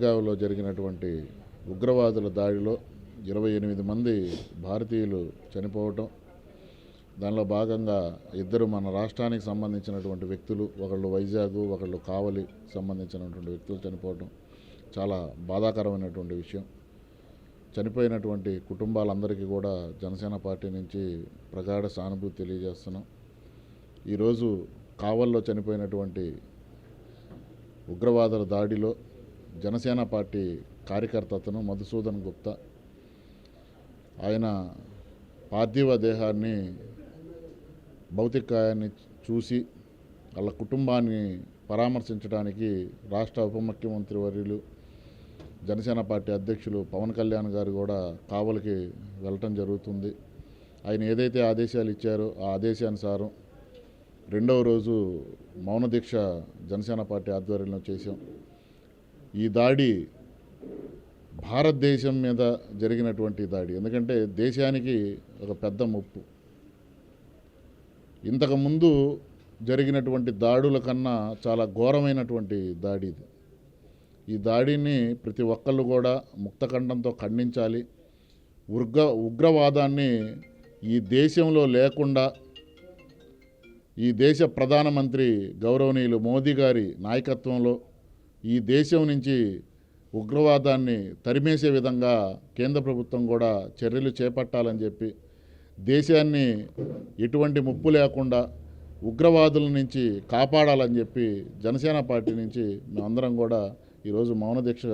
బెల్గావ్లో జరిగినటువంటి ఉగ్రవాదుల దాడిలో 28 మంది భారతీయులు చనిపోవటం, దానిలో భాగంగా ఇద్దరు మన రాష్ట్రానికి సంబంధించినటువంటి వ్యక్తులు, ఒకళ్ళు వైజాగ్, ఒకళ్ళు కావలి సంబంధించినటువంటి వ్యక్తులు చనిపోవటం చాలా బాధాకరమైనటువంటి విషయం. చనిపోయినటువంటి కుటుంబాలందరికీ కూడా జనసేన పార్టీ నుంచి ప్రగాఢ సానుభూతి తెలియజేస్తున్నాం. ఈరోజు కావల్లో చనిపోయినటువంటి ఉగ్రవాదుల దాడిలో జనసేన పార్టీ కార్యకర్తను మధుసూదన్ గుప్తా, ఆయన పార్థివ దేహాన్ని భౌతికాయాన్ని చూసి వాళ్ళ కుటుంబాన్ని పరామర్శించడానికి రాష్ట్ర ఉప ముఖ్యమంత్రి వర్యులు జనసేన పార్టీ అధ్యక్షులు పవన్ కళ్యాణ్ గారు కూడా కావలికి వెళ్ళటం జరుగుతుంది. ఆయన ఏదైతే ఆదేశాలు ఇచ్చారో ఆ ఆదేశానుసారం రెండవ రోజు మౌన దీక్ష జనసేన పార్టీ ఆధ్వర్యంలో చేశాం. ఈ దాడి భారతదేశం మీద జరిగినటువంటి దాడి, ఎందుకంటే దేశానికి ఒక పెద్ద ముప్పు. ఇంతకుముందు జరిగినటువంటి దాడుల కన్నా చాలా ఘోరమైనటువంటి దాడి ఇది. ఈ దాడిని ప్రతి ఒక్కళ్ళు కూడా ముక్తఖండంతో ఖండించాలి. ఉగ్రవాదాన్ని ఈ దేశంలో లేకుండా ఈ దేశ ప్రధానమంత్రి గౌరవనీయులు మోదీ గారి నాయకత్వంలో ఈ దేశం నుంచి ఉగ్రవాదాన్ని తరిమేసే విధంగా కేంద్ర ప్రభుత్వం కూడా చర్యలు చేపట్టాలని చెప్పి, దేశాన్ని ఎటువంటి ముప్పు లేకుండా ఉగ్రవాదుల నుంచి కాపాడాలని చెప్పి జనసేన పార్టీ నుంచి మేమందరం కూడా ఈరోజు మౌన దీక్ష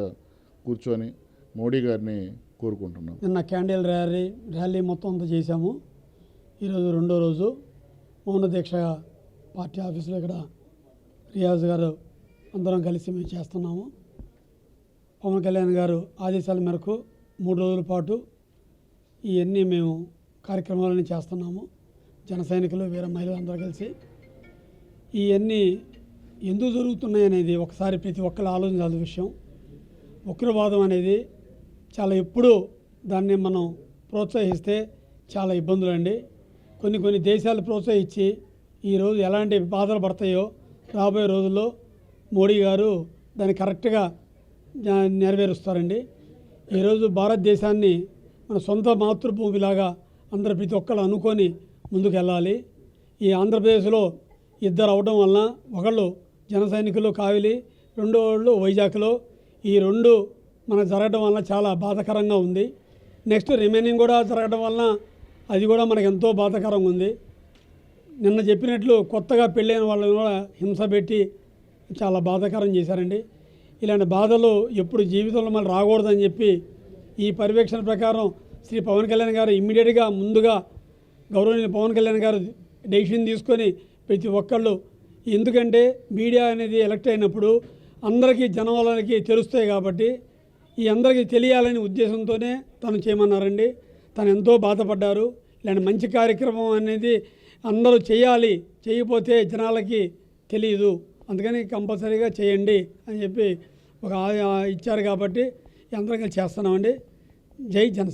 కూర్చొని మోడీ గారిని కోరుకుంటున్నాం. నిన్న క్యాండిల్ ర్యాలీ మొత్తం అంతా చేశాము. ఈరోజు రెండో రోజు మౌన దీక్ష పార్టీ ఆఫీసులో ఇక్కడ రియాజ్ గారు అందరం కలిసి మేము చేస్తున్నాము. పవన్ కళ్యాణ్ గారు ఆదేశాల మేరకు 3 రోజుల పాటు ఇవన్నీ మేము కార్యక్రమాలని చేస్తున్నాము. జన సైనికులు, వీర మహిళలు అందరూ కలిసి ఇవన్నీ ఎందుకు జరుగుతున్నాయి అనేది ఒకసారి ప్రతి ఒక్కరు ఆలోచించాల్సిన విషయం. ఉగ్రవాదం అనేది చాలా ఎప్పుడూ దాన్ని మనం ప్రోత్సహిస్తే చాలా ఇబ్బందులు అండి. కొన్ని దేశాలు ప్రోత్సహించి ఈరోజు ఎలాంటి బాధలు పడతాయో రాబోయే రోజుల్లో మోడీ గారు దాన్ని కరెక్ట్గా నెరవేరుస్తారండి. ఈరోజు భారతదేశాన్ని మన సొంత మాతృభూమిలాగా అందరూ ప్రతి ఒక్కరు అనుకొని ముందుకు వెళ్ళాలి. ఈ ఆంధ్రప్రదేశ్లో ఇద్దరు అవడం వలన, ఒకళ్ళు జన సైనికులు కావిలి, రెండో వాళ్ళు వైజాగ్లో, ఈ 2 మనకు జరగడం వలన చాలా బాధాకరంగా ఉంది. నెక్స్ట్ రిమైనింగ్ కూడా జరగడం వలన అది కూడా మనకు ఎంతో బాధాకరంగా ఉంది. నిన్న చెప్పినట్లు కొత్తగా పెళ్ళైన వాళ్ళని కూడా హింస పెట్టి చాలా బాధాకరం చేశారండి. ఇలాంటి బాధలు ఎప్పుడు జీవితంలో మళ్ళీ రాకూడదని చెప్పి ఈ పర్యవేక్షణ ప్రకారం శ్రీ పవన్ కళ్యాణ్ గారు ఇమ్మీడియట్గా ముందుగా గౌరవనీయ పవన్ కళ్యాణ్ గారు డెసిషన్ తీసుకొని ప్రతి ఒక్కళ్ళు, ఎందుకంటే మీడియా అనేది ఎలక్ట్ అయినప్పుడు అందరికీ జనాలకి తెలుస్తాయి కాబట్టి ఈ అందరికీ తెలియాలనే ఉద్దేశంతోనే తను చేయమన్నారండి. తను ఎంతో బాధపడ్డారు. ఇలాంటి మంచి కార్యక్రమం అనేది అందరూ చేయాలి, చేయకపోతే జనాలకి తెలియదు, అందుకని కంపల్సరీగా చేయండి అని చెప్పి ఒక ఇచ్చారు కాబట్టి అందరం కలిసి చేస్తున్నామండి. జై జనసేన.